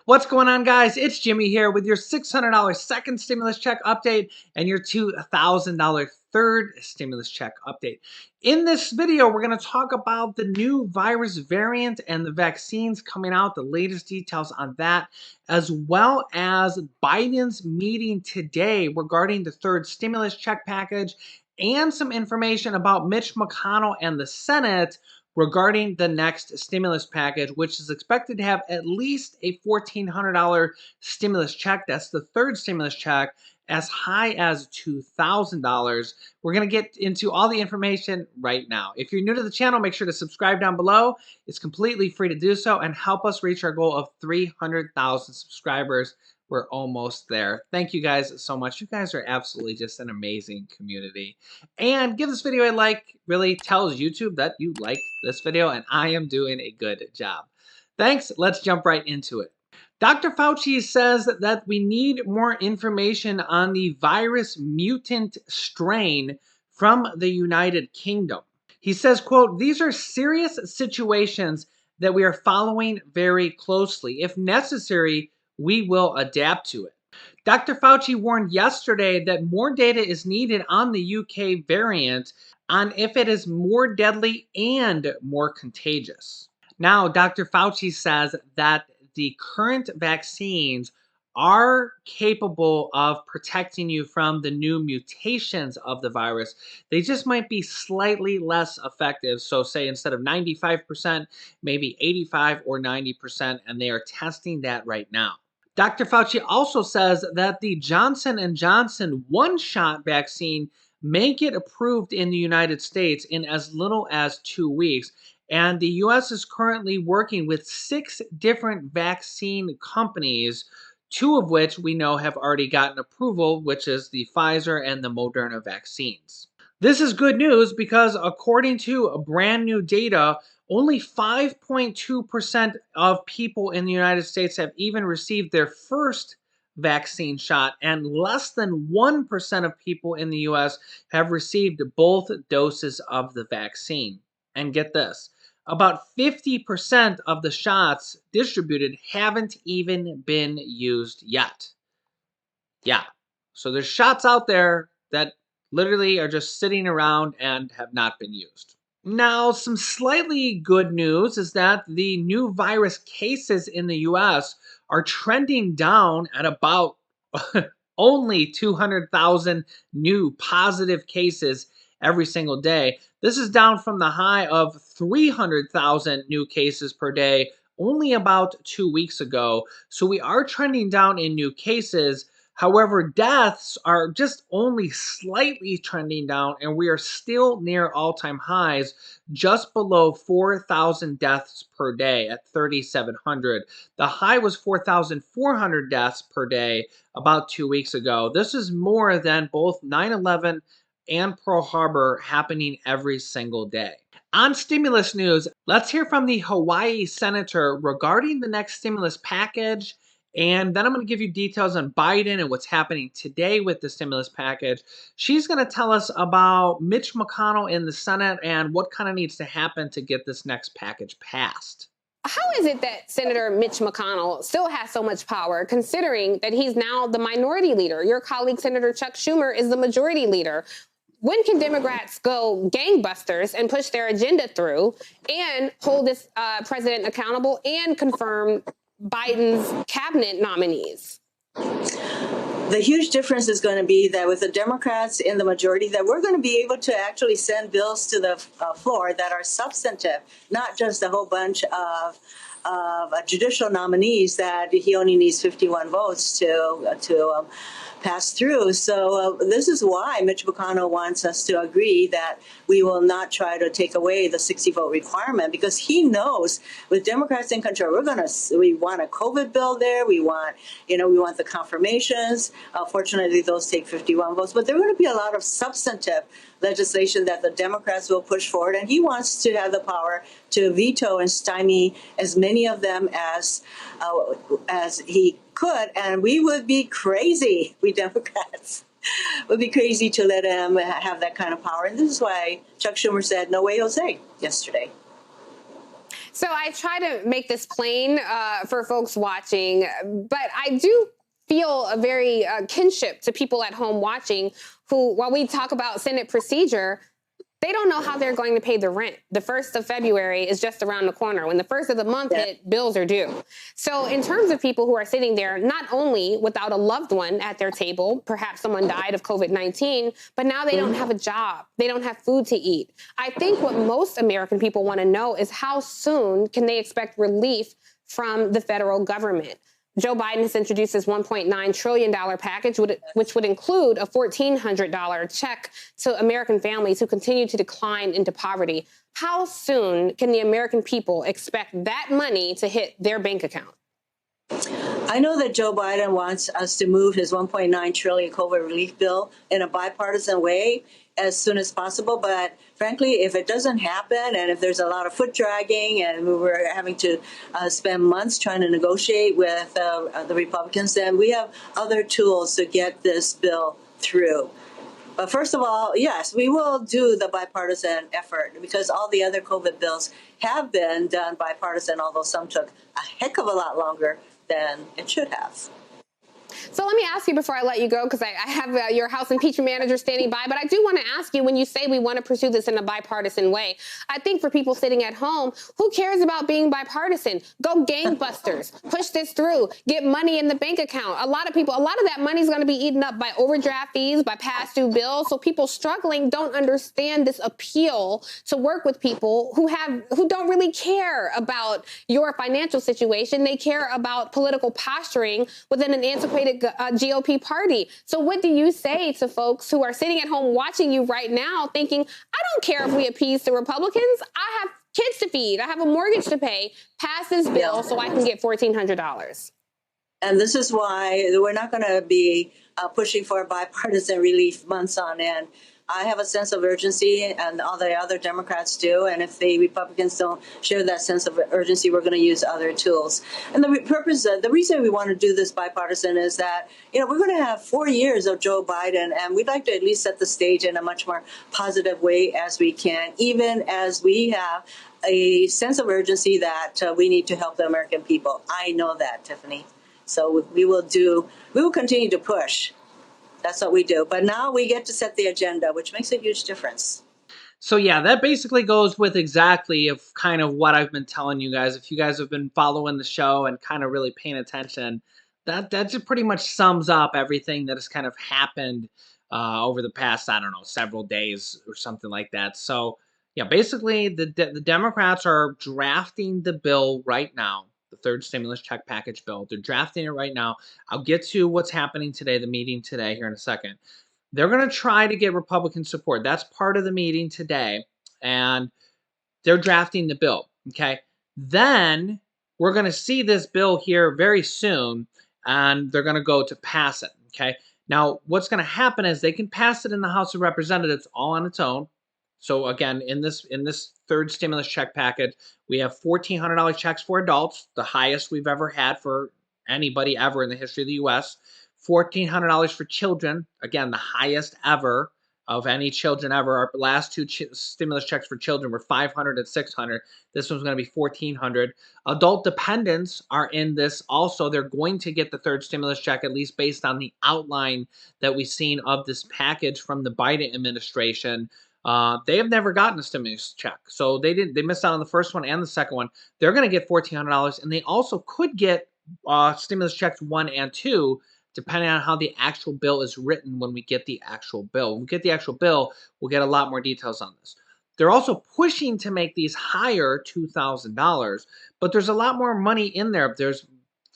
What's going on, guys? It's Jimmy here with your $600 second stimulus check update and your $2,000 third stimulus check update. In this video, we're going to talk about the new virus variant and the vaccines coming out, the latest details on that, as well as Biden's meeting today regarding the third stimulus check package and some information about Mitch McConnell and the Senate regarding the next stimulus package, which is expected to have at least a $1,400 stimulus check. That's the third stimulus check, as high as $2,000. We're going to get into all the information right now. If you're new to the channel, make sure to subscribe down below. It's completely free to do so and help us reach our goal of 300,000 subscribers. We're almost there. Thank you guys so much. You guys are absolutely just an amazing community. And give this video a like. Really tells YouTube that you like this video, and I am doing a good job. Thanks. Let's jump right into it. Dr. Fauci says that we need more information on the virus mutant strain from the United Kingdom. He says, quote, "These are serious situations that we are following very closely. If necessary, we will adapt to it." Dr. Fauci warned yesterday that more data is needed on the UK variant on if it is more deadly and more contagious. Now, Dr. Fauci says that the current vaccines are capable of protecting you from the new mutations of the virus. They just might be slightly less effective. So say instead of 95%, maybe 85 or 90%, and they are testing that right now. Dr. Fauci also says that the Johnson & Johnson one-shot vaccine may get approved in the United States in as little as 2 weeks. And the U.S. is currently working with 6 different vaccine companies, 2 of which we know have already gotten approval, which is the Pfizer and the Moderna vaccines. This is good news because according to brand new data, only 5.2% of people in the United States have even received their first vaccine shot, and less than 1% of people in the US have received both doses of the vaccine. And get this, about 50% of the shots distributed haven't even been used yet. Yeah, so there's shots out there that literally are just sitting around and have not been used. Now, some slightly good news is that the new virus cases in the US are trending down at about only 200,000 new positive cases every single day. This is down from the high of 300,000 new cases per day only about 2 weeks ago. So we are trending down in new cases. However, deaths are just only slightly trending down, and we are still near all-time highs, just below 4,000 deaths per day at 3,700. The high was 4,400 deaths per day about 2 weeks ago. This is more than both 9/11 and Pearl Harbor happening every single day. On stimulus news, let's hear from the Hawaii senator regarding the next stimulus package. And then I'm going to give you details on Biden and what's happening today with the stimulus package. She's going to tell us about Mitch McConnell in the Senate and what kind of needs to happen to get this next package passed. How is it that Senator Mitch McConnell still has so much power, considering that he's now the minority leader? Your colleague, Senator Chuck Schumer, is the majority leader. When can Democrats go gangbusters and push their agenda through and hold this president accountable and confirm Biden's cabinet nominees? The huge difference is going to be that with the Democrats in the majority, that we're going to be able to actually send bills to the floor that are substantive, not just a whole bunch of judicial nominees that he only needs 51 votes to pass through. So this is why Mitch McConnell wants us to agree that we will not try to take away the 60-vote requirement, because he knows with Democrats in control, we want a COVID bill there. We want the confirmations. Fortunately, those take 51 votes, but there are going to be a lot of substantive legislation that the Democrats will push forward, and he wants to have the power to veto and stymie as many of them as he could. And we would be crazy, we Democrats would be crazy to let him have that kind of power. And this is why Chuck Schumer said, "No way, Jose," yesterday. So I try to make this plain for folks watching, but I do feel a very kinship to people at home watching who, while we talk about Senate procedure, they don't know how they're going to pay the rent. The 1st of February is just around the corner. When the 1st of the month hit, bills are due. So in terms of people who are sitting there, not only without a loved one at their table, perhaps someone died of COVID-19, but now they don't have a job. They don't have food to eat. I think what most American people want to know is how soon can they expect relief from the federal government? Joe Biden has introduced his $1.9 trillion package, which would include a $1,400 check to American families who continue to decline into poverty. How soon can the American people expect that money to hit their bank account? I know that Joe Biden wants us to move his $1.9 trillion COVID relief bill in a bipartisan way as soon as possible. But frankly, if it doesn't happen and if there's a lot of foot dragging and we're having to spend months trying to negotiate with the Republicans, then we have other tools to get this bill through. But first of all, yes, we will do the bipartisan effort because all the other COVID bills have been done bipartisan, although some took a heck of a lot longer than it should have. So let me ask you before I let you go, because I have your House impeachment manager standing by, but I do want to ask you, when you say we want to pursue this in a bipartisan way, I think for people sitting at home, who cares about being bipartisan? Go gangbusters, push this through, get money in the bank account. A lot of that money is going to be eaten up by overdraft fees, by past due bills. So people struggling don't understand this appeal to work with people who don't really care about your financial situation. They care about political posturing within an antiquated GOP party. So what do you say to folks who are sitting at home watching you right now thinking, I don't care if we appease the Republicans. I have kids to feed. I have a mortgage to pay. Pass this bill so I can get $1,400. And this is why we're not going to be pushing for bipartisan relief months on end. I have a sense of urgency, and all the other Democrats do. And if the Republicans don't share that sense of urgency, we're going to use other tools. And the reason we want to do this bipartisan is that, we're going to have 4 years of Joe Biden, and we'd like to at least set the stage in a much more positive way as we can, even as we have a sense of urgency that we need to help the American people. I know that, Tiffany. So we will continue to push. That's what we do. But now we get to set the agenda, which makes a huge difference. So yeah, that basically goes with exactly of kind of what I've been telling you guys. If you guys have been following the show and kind of really paying attention, that just pretty much sums up everything that has kind of happened over the past, I don't know, several days or something like that. So yeah, basically the Democrats are drafting the bill right now. The third stimulus check package bill. They're drafting it right now. I'll get to what's happening today, the meeting today here in a second. They're going to try to get Republican support. That's part of the meeting today. And they're drafting the bill. Okay. Then we're going to see this bill here very soon, and they're going to go to pass it. Okay. Now, what's going to happen is they can pass it in the House of Representatives all on its own. So again, in this third stimulus check package, we have $1,400 checks for adults, the highest we've ever had for anybody ever in the history of the U.S. $1,400 for children, again, the highest ever of any children ever. Our last two stimulus checks for children were $500 and $600. This one's going to be $1,400. Adult dependents are in this also. They're going to get the third stimulus check, at least based on the outline that we've seen of this package from the Biden administration. They have never gotten a stimulus check. So they missed out on the first one and the second one. They're going to get $1,400, and they also could get stimulus checks 1 and 2, depending on how the actual bill is written when we get the actual bill. When we get the actual bill, we'll get a lot more details on this. They're also pushing to make these higher, $2,000, but there's a lot more money in there. There's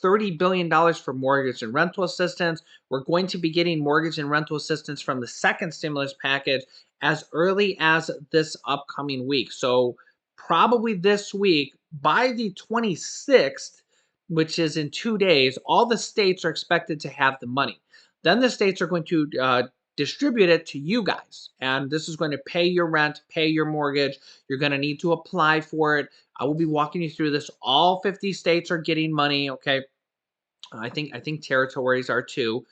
$30 billion for mortgage and rental assistance. We're going to be getting mortgage and rental assistance from the second stimulus package as early as this upcoming week. So probably this week, by the 26th, which is in 2 days, all the states are expected to have the money. Then the states are going to distribute it to you guys. And this is going to pay your rent, pay your mortgage. You're going to need to apply for it. I will be walking you through this. All 50 states are getting money, okay? I think territories are too.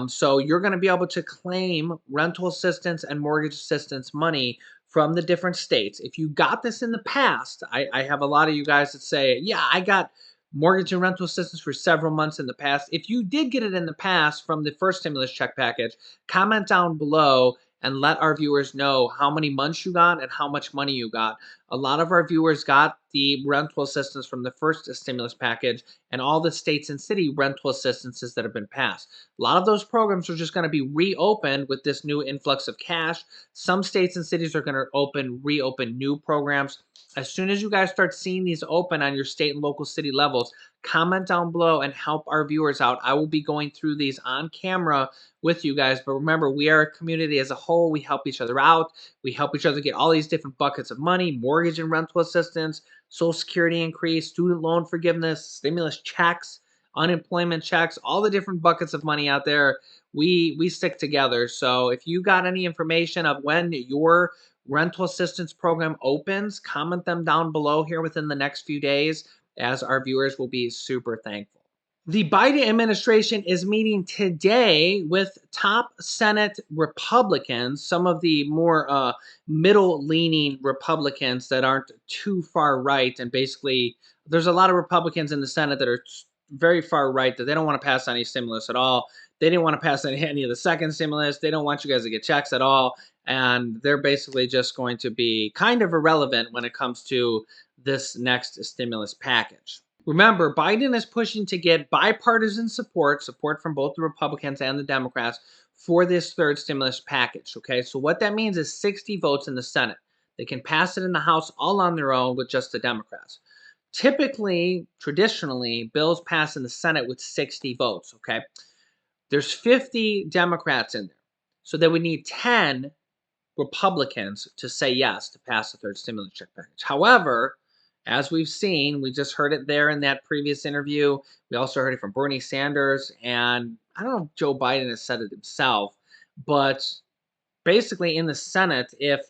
So you're going to be able to claim rental assistance and mortgage assistance money from the different states. If you got this in the past, I have a lot of you guys that say, yeah, I got mortgage and rental assistance for several months in the past. If you did get it in the past from the first stimulus check package, comment down below and let our viewers know how many months you got and how much money you got. A lot of our viewers got the rental assistance from the first stimulus package and all the states and city rental assistances that have been passed. A lot of those programs are just going to be reopened with this new influx of cash. Some states and cities are going to reopen new programs. As soon as you guys start seeing these open on your state and local city levels, comment down below and help our viewers out. I will be going through these on camera with you guys. But remember, we are a community as a whole. We help each other out. We help each other get all these different buckets of money, mortgage and rental assistance, Social Security increase, student loan forgiveness, stimulus checks, unemployment checks, all the different buckets of money out there. We stick together. So if you got any information of when your rental assistance program opens, comment them down below here within the next few days, as our viewers will be super thankful. The Biden administration is meeting today with top Senate Republicans, some of the more middle-leaning Republicans that aren't too far right. And basically, there's a lot of Republicans in the Senate that are very far right that they don't want to pass any stimulus at all. They didn't want to pass any of the second stimulus. They don't want you guys to get checks at all. And they're basically just going to be kind of irrelevant when it comes to this next stimulus package. Remember, Biden is pushing to get bipartisan support from both the Republicans and the Democrats for this third stimulus package, okay? So what that means is 60 votes in the Senate. They can pass it in the House all on their own with just the Democrats. Typically, traditionally, bills pass in the Senate with 60 votes, okay? There's 50 Democrats in there. So they would need 10 Republicans to say yes to pass the third stimulus check package. However, as we've seen, we just heard it there in that previous interview. We also heard it from Bernie Sanders, and I don't know if Joe Biden has said it himself, but basically in the Senate, if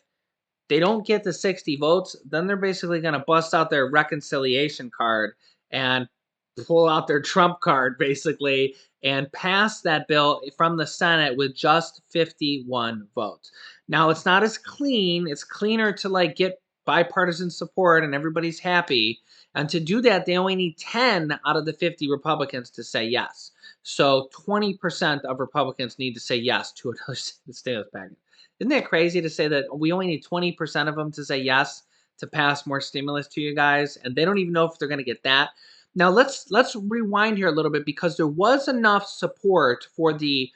they don't get the 60 votes, then they're basically going to bust out their reconciliation card and pull out their Trump card, basically, and pass that bill from the Senate with just 51 votes. Now, it's not as clean. It's cleaner to like get bipartisan support and everybody's happy. And to do that, they only need 10 out of the 50 Republicans to say yes. So 20% of Republicans need to say yes to another stimulus package. Isn't that crazy to say that we only need 20% of them to say yes to pass more stimulus to you guys, and they don't even know if they're going to get that? Now let's rewind here a little bit, because there was enough support for the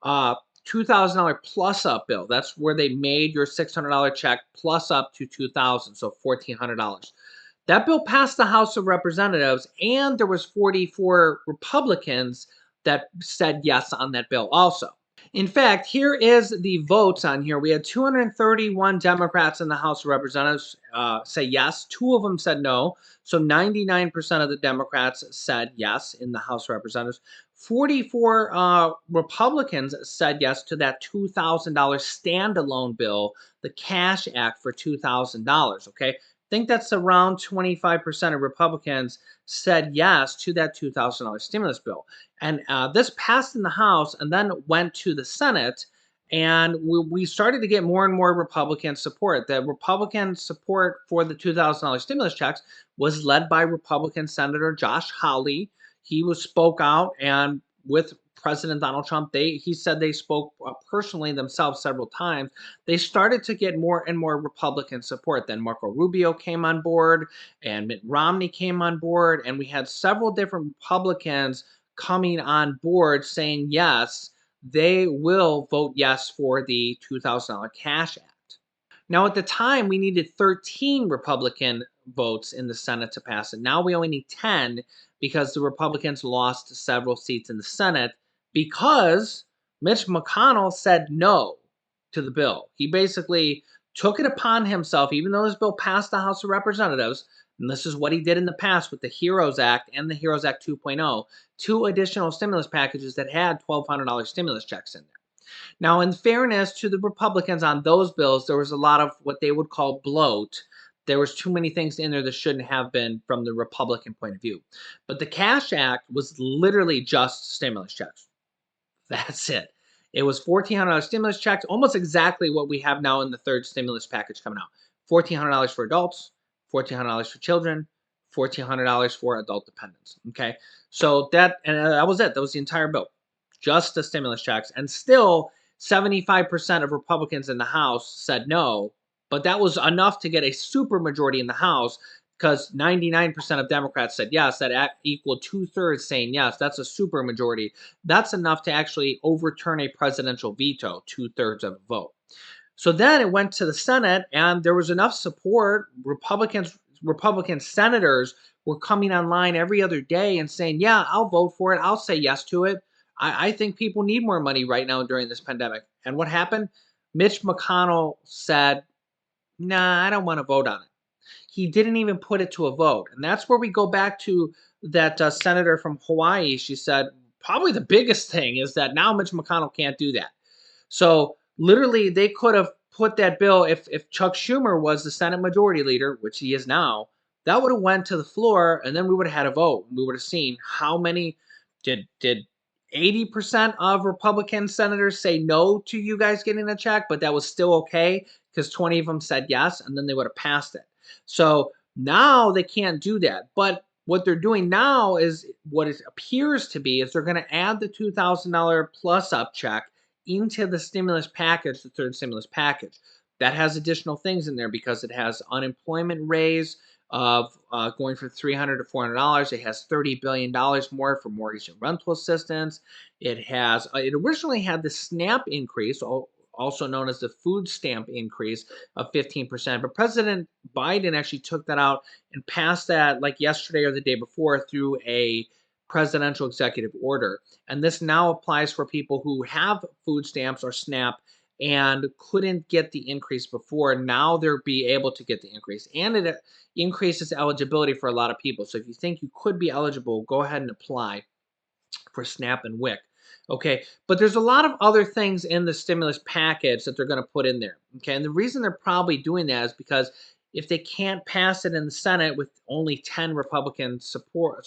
$2,000 plus up bill. That's where they made your $600 check plus up to $2,000, so $1,400. That bill passed the House of Representatives, and there was 44 Republicans that said yes on that bill also. In fact, here is the votes on here. We had 231 Democrats in the House of Representatives say yes. 2 of them said no. So 99% of the Democrats said yes in the House of Representatives. 44 Republicans said yes to that $2,000 standalone bill, the Cash Act for $2,000, okay? I think that's around 25% of Republicans said yes to that $2,000 stimulus bill. And this passed in the House and then went to the Senate, and we started to get more and more Republican support. The Republican support for the $2,000 stimulus checks was led by Republican Senator Josh Hawley. He spoke out, and with President Donald Trump, he said they spoke personally themselves several times. They started to get more and more Republican support. Then Marco Rubio came on board, and Mitt Romney came on board, and we had several different Republicans coming on board saying yes, they will vote yes for the $2,000 Cash Act. Now, at the time, we needed 13 Republican votes in the Senate to pass it. Now we only need 10 because the Republicans lost several seats in the Senate because Mitch McConnell said no to the bill. He basically took it upon himself, even though this bill passed the House of Representatives, and this is what he did in the past with the HEROES Act and the HEROES Act 2.0, 2 additional stimulus packages that had $1,200 stimulus checks in there. Now, in fairness to the Republicans on those bills, there was a lot of what they would call bloat. There was too many things in there that shouldn't have been from the Republican point of view. But the Cash Act was literally just stimulus checks. That's it. It was $1,400 stimulus checks, almost exactly what we have now in the third stimulus package coming out. $1,400 for adults, $1,400 for children, $1,400 for adult dependents. Okay, so that was it. That was the entire bill, just the stimulus checks, and still 75% of Republicans in the House said no, but that was enough to get a super majority in the House because 99% of Democrats said yes. That equaled 2/3 saying yes. That's a super majority. That's enough to actually overturn a presidential veto, 2/3 of a vote. So then it went to the Senate, and there was enough support. Republican senators were coming online every other day and saying, "Yeah, I'll vote for it. I'll say yes to it. I think people need more money right now during this pandemic." And what happened? Mitch McConnell said, "Nah, I don't want to vote on it." He didn't even put it to a vote. And that's where we go back to that senator from Hawaii. She said, probably the biggest thing is that now Mitch McConnell can't do that. So literally, they could have put that bill if Chuck Schumer was the Senate Majority Leader, which he is now. That would have went to the floor, and then we would have had a vote. We would have seen how many did 80% of Republican senators say no to you guys getting a check, but that was still okay because 20 of them said yes, and then they would have passed it. So now they can't do that. But what they're doing now is what it appears to be is they're going to add the $2,000 plus up check into the stimulus package, the third stimulus package. That has additional things in there because it has unemployment raise of going from $300 to $400. It has $30 billion more for mortgage and rental assistance. It originally had the SNAP increase, also known as the food stamp increase of 15%. But President Biden actually took that out and passed that like yesterday or the day before through a presidential executive order. And this now applies for people who have food stamps or SNAP and couldn't get the increase before. Now they'll be able to get the increase. And it increases eligibility for a lot of people. So if you think you could be eligible, go ahead and apply for SNAP and WIC. Okay, but there's a lot of other things in the stimulus package that they're going to put in there. Okay, and the reason they're probably doing that is because if they can't pass it in the Senate with only 10 Republican support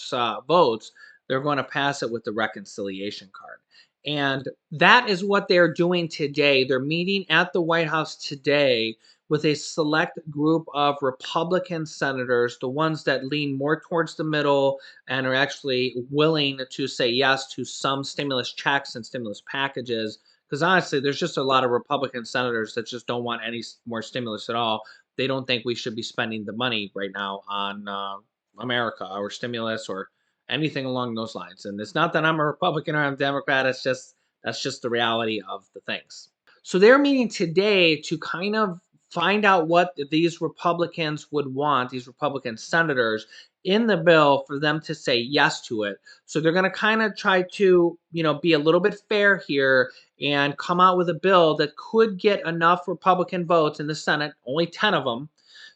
votes, they're going to pass it with the reconciliation card. And that is what they're doing today. They're meeting at the White House today with a select group of Republican senators, the ones that lean more towards the middle and are actually willing to say yes to some stimulus checks and stimulus packages. Because honestly, there's just a lot of Republican senators that just don't want any more stimulus at all. They don't think we should be spending the money right now on America or stimulus or anything along those lines. And it's not that I'm a Republican or I'm a Democrat. It's just that's just the reality of the things. So they're meeting today to kind of find out what these Republicans would want, these Republican senators in the bill for them to say yes to it. So they're going to kind of try to, be a little bit fair here and come out with a bill that could get enough Republican votes in the Senate, only 10 of them,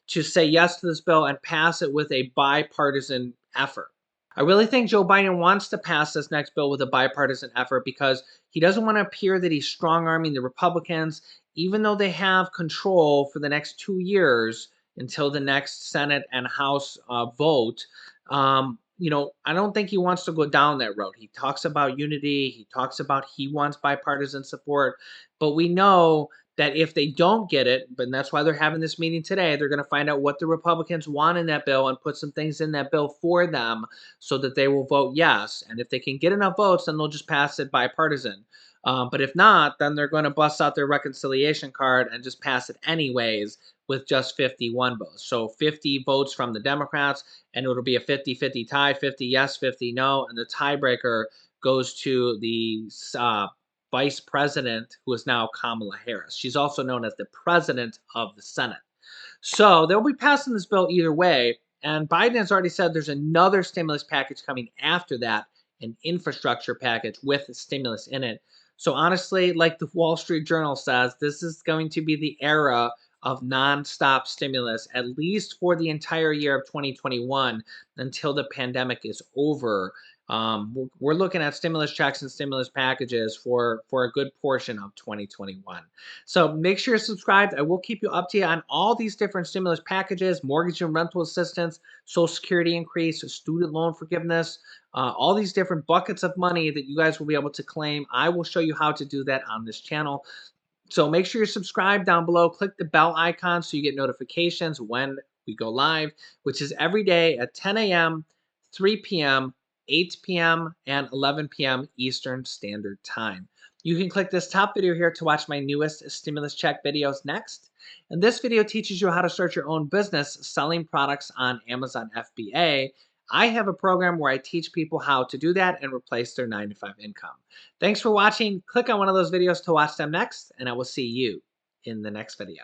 to say yes to this bill and pass it with a bipartisan effort. I really think Joe Biden wants to pass this next bill with a bipartisan effort because he doesn't want to appear that he's strong arming the Republicans, even though they have control for the next 2 years until the next Senate and House vote. I don't think he wants to go down that road. He talks about unity. He talks about he wants bipartisan support. But we know that if they don't get it, and that's why they're having this meeting today, they're going to find out what the Republicans want in that bill and put some things in that bill for them so that they will vote yes. And if they can get enough votes, then they'll just pass it bipartisan. But if not, then they're going to bust out their reconciliation card and just pass it anyways with just 51 votes. So 50 votes from the Democrats, and it'll be a 50-50 tie, 50 yes, 50 no, and the tiebreaker goes to the vice president, who is now Kamala Harris. She's also known as the president of the Senate. So they'll be passing this bill either way. And Biden has already said there's another stimulus package coming after that, an infrastructure package with stimulus in it. So honestly, like the Wall Street Journal says, this is going to be the era of nonstop stimulus, at least for the entire year of 2021 until the pandemic is over. We're looking at stimulus checks and stimulus packages for a good portion of 2021. So make sure you're subscribed. I will keep you up to date on all these different stimulus packages, mortgage and rental assistance, Social Security increase, student loan forgiveness, all these different buckets of money that you guys will be able to claim. I will show you how to do that on this channel. So make sure you're subscribed down below. Click the bell icon so you get notifications when we go live, which is every day at 10 a.m., 3 p.m., 8 p.m., and 11 p.m. Eastern Standard Time. You can click this top video here to watch my newest stimulus check videos next. And this video teaches you how to start your own business selling products on Amazon FBA. I have a program where I teach people how to do that and replace their 9-to-5 income. Thanks for watching. Click on one of those videos to watch them next, and I will see you in the next video.